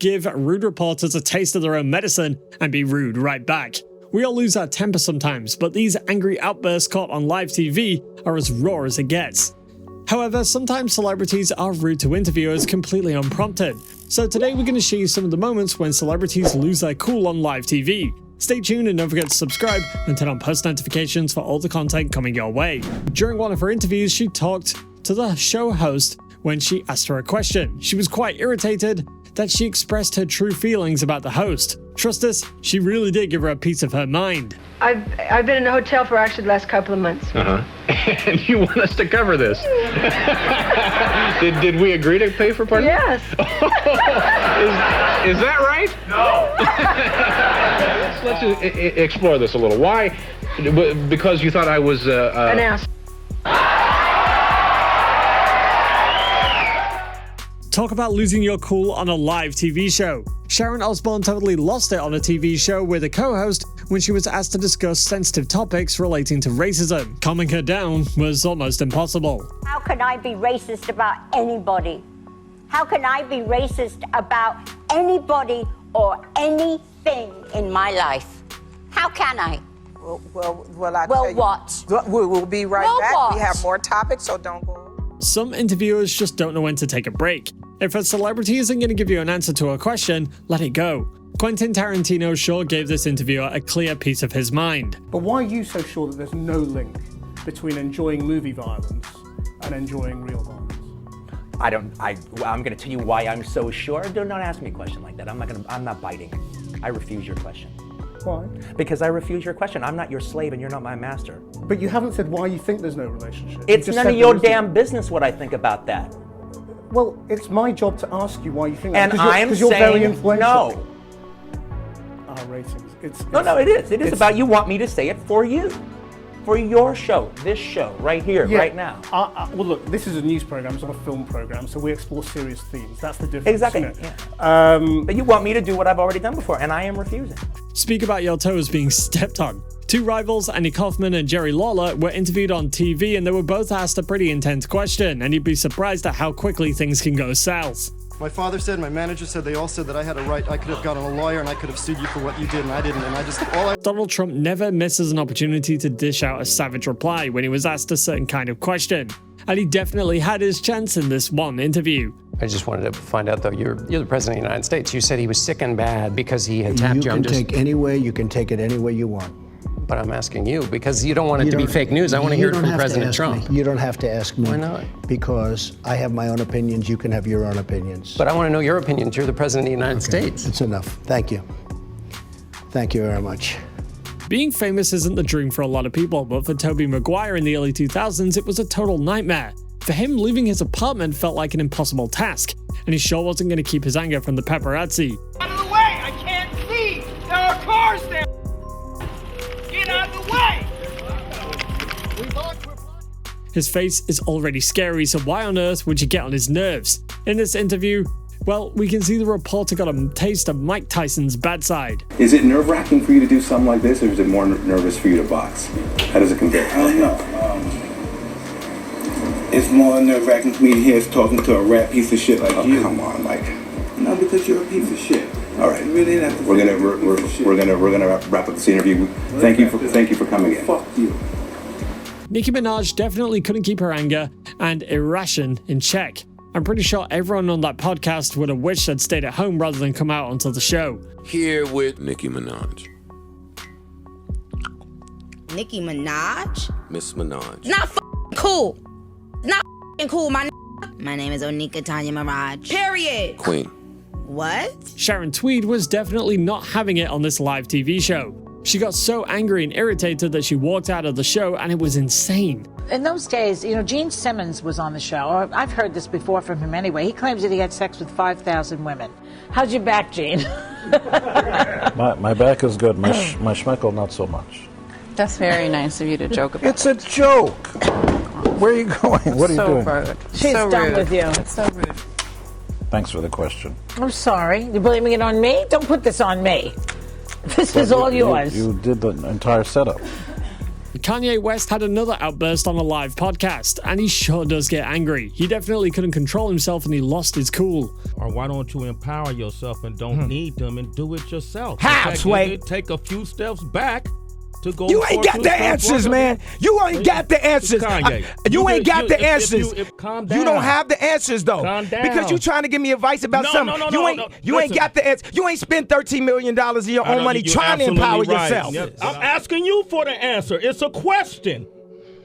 give rude reporters a taste of their own medicine and be rude right back. We all lose our temper sometimes, but these angry outbursts caught on live TV are as raw as it gets. However, sometimes celebrities are rude to interviewers completely unprompted. So today we're going to show you some of the moments when celebrities lose their cool on live TV. Stay tuned and don't forget to subscribe and turn on post notifications for all the content coming your way. During one of her interviews, she talked to the show host when she asked her a question. She was quite irritated that she expressed her true feelings about the host. Trust us, she really did give her a piece of her mind. I've been in a hotel for actually the last couple of months. And you want us to cover this? Did we agree to pay for part of it? Yes. Is that right? No. Let's explore this a little. Why? Because you thought I was An ass. Talk about losing your cool on a live TV show. Sharon Osbourne totally lost it on a TV show with a co-host when she was asked to discuss sensitive topics relating to racism. Calming her down was almost impossible. How can I be racist about anybody? How can I be racist about anybody or anything in my life? How can I? Well, what? We'll be right back. What? We have more topics, so don't go. Some interviewers just don't know when to take a break. If a celebrity isn't going to give you an answer to a question, let it go. Quentin Tarantino sure gave this interviewer a clear piece of his mind. But why are you so sure that there's no link between enjoying movie violence and enjoying real violence? I'm going to tell you why I'm so sure. Do not ask me a question like that. I'm not biting. I refuse your question. Why? Because I refuse your question. I'm not your slave and you're not my master. But you haven't said why you think there's no relationship. It's You just none said of your there isn't. damn business what I think about that. Well, it's my job to ask you why you think that. And I'm Because you're very saying influential. no. Our ratings. No, it is. It is about you want me to say it for you. For your show, this show, right here, right now. Well, look, this is a news program, it's not a film program, so we explore serious themes. That's the difference. Exactly. Isn't it? Yeah. But you want me to do what I've already done before, and I am refusing. Speak about your toes being stepped on. Two rivals, Andy Kaufman and Jerry Lawler, were interviewed on TV and they were both asked a pretty intense question, and you'd be surprised at how quickly things can go south. My father said, my manager said, they all said that I had a right, I could have gotten a lawyer and I could have sued you for what you did, and I didn't, and I just, Donald Trump never misses an opportunity to dish out a savage reply when he was asked a certain kind of question, and he definitely had his chance in this one interview. I just wanted to find out, though, you're the president of the United States. You said he was sick and bad because he had tapped you. You can take any way, you can take it any way you want. But I'm asking you, because you don't want it to be fake news. I want to hear it from President Trump. You don't have to ask me. Why not? Because I have my own opinions, you can have your own opinions. But I want to know your opinions. You're the president of the United States. It's enough. Thank you. Thank you very much. Being famous isn't the dream for a lot of people, but for Tobey Maguire in the early 2000s, it was a total nightmare. For him, leaving his apartment felt like an impossible task, and he sure wasn't going to keep his anger from the paparazzi. Out of the way! I can't see! There are cars there! Get out of the way! His face is already scary, so why on earth would you get on his nerves? In this interview, well, we can see the reporter got a taste of Mike Tyson's bad side. Is it nerve-wracking for you to do something like this, or is it more nervous for you to box? How does it compare? I don't know. It's more nerve-wracking for me to hear us talking to a rat piece of shit like you. Come on, Mike. No, because you're a piece of shit. All right. You really have to. We're gonna wrap up this interview. Thank you for coming in. Fuck you. Nicki Minaj definitely couldn't keep her anger and irration in check. I'm pretty sure everyone on that podcast would have wished they'd stayed at home rather than come out onto the show. Here with Nicki Minaj. Nicki Minaj? Miss Minaj. Not f***ing cool. Not f***ing cool, my My name is Onika Tanya Mirage. Period. Queen. What? Sharon Tweed was definitely not having it on this live TV show. She got so angry and irritated that she walked out of the show, and it was insane. In those days, Gene Simmons was on the show. Or I've heard this before from him anyway. He claims that he had sex with 5,000 women. How's your back, Gene? my back is good. My schmeckle, not so much. That's very nice of you to joke about. It's a joke. Where are you going? What are you doing? Rude. She's so done rude. with you. It's so rude. Thanks for the question. I'm sorry. You're blaming it on me? Don't put this on me. This is all yours. You did the entire setup. Kanye West had another outburst on a live podcast, and he sure does get angry. He definitely couldn't control himself and he lost his cool. Or why don't you empower yourself and don't need them and do it yourself? How, Sway? Take a few steps back to go. You ain't got the answers, man. You ain't got the answers. You ain't got the answers. Calm down. You don't have the answers though. Calm down. Because you trying to give me advice about something. You ain't got the answer. You ain't spent $13 million of your own money trying to empower yourself. I'm asking you for the answer. It's a question.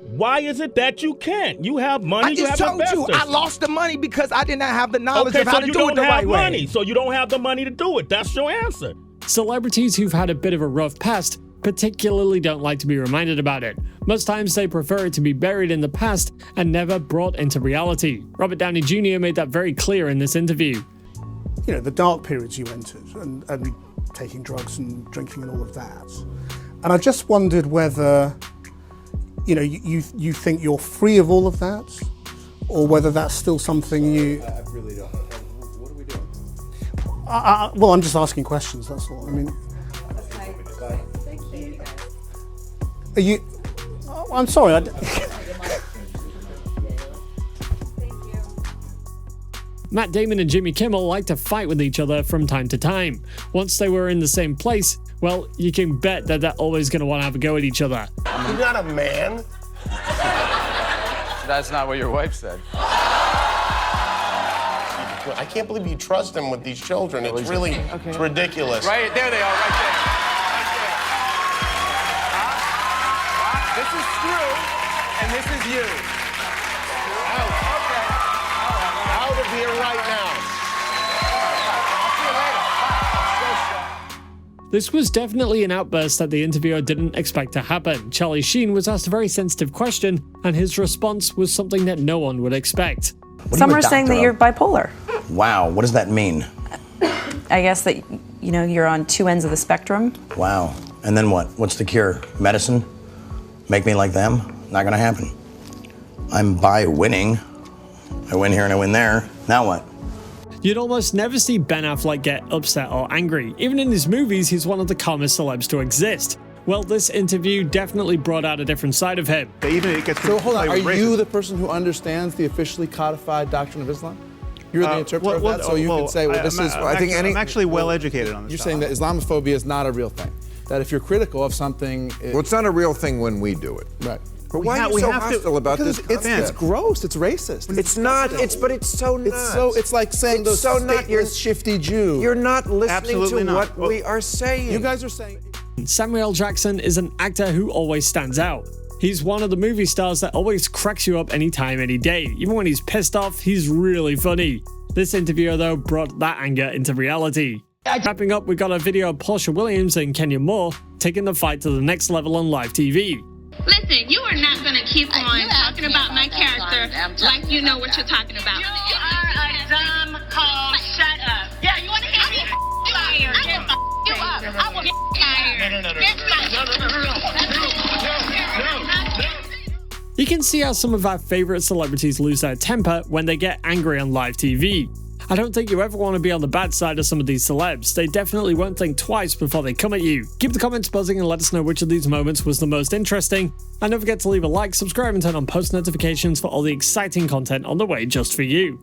Why is it that you can't? You have money. I just told you I lost the money because I did not have the knowledge of how to do it the right way. So you don't have the money to do it. That's your answer. Celebrities who've had a bit of a rough past particularly don't like to be reminded about it. Most times they prefer it to be buried in the past and never brought into reality. Robert Downey Jr. made that very clear in this interview. You know, the dark periods you entered and taking drugs and drinking and all of that. And I just wondered whether, you know, you think you're free of all of that, or whether that's still something you... I really don't. What are we doing? Well, I'm just asking questions, that's all. I mean... Are you... Oh, I'm sorry. Matt Damon and Jimmy Kimmel like to fight with each other from time to time. Once they were in the same place, well, you can bet that they're always going to want to have a go at each other. You're not a man. That's not what your wife said. I can't believe you trust him with these children. It's really it's ridiculous. Right, there they are, right there. This is Screw, and this is you. Out of here right now. This was definitely an outburst that the interviewer didn't expect to happen. Charlie Sheen was asked a very sensitive question, and his response was something that no one would expect. Some are saying that you're bipolar. Wow, what does that mean? I guess that, you know, you're on two ends of the spectrum. Wow. And then what? What's the cure? Medicine? Make me like them? Not gonna happen. I'm by winning. I win here and I win there. Now what? You'd almost never see Ben Affleck get upset or angry. Even in his movies, he's one of the calmest celebs to exist. Well, this interview definitely brought out a different side of him. So hold on, are you the person who understands the officially codified doctrine of Islam? You're the interpreter of that, so you can say, well, this is... I'm actually well educated on this. You're saying that Islamophobia is not a real thing. That if you're critical of something... Well, it's not a real thing when we do it. Right. But why are you so hostile about this? It's gross. It's racist. It's not. But it's so nuts. It's like saying those stateless, shifty Jew. You're not listening to what we are saying. You guys are saying... Samuel Jackson is an actor who always stands out. He's one of the movie stars that always cracks you up anytime, any day. Even when he's pissed off, he's really funny. This interviewer, though, brought that anger into reality. Wrapping up, we got a video of Portia Williams and Kenya Moore taking the fight to the next level on live TV. Listen, you are not going to keep on talking about my character like you know what you're talking about. You are a dumb call. Shut up. Yeah, you want to hear me? You up. I will You can see how some of our favorite celebrities lose their temper when they get angry on live TV. I don't think you ever want to be on the bad side of some of these celebs. They definitely won't think twice before they come at you. Keep the comments buzzing and let us know which of these moments was the most interesting. And don't forget to leave a like, subscribe, and turn on post notifications for all the exciting content on the way just for you.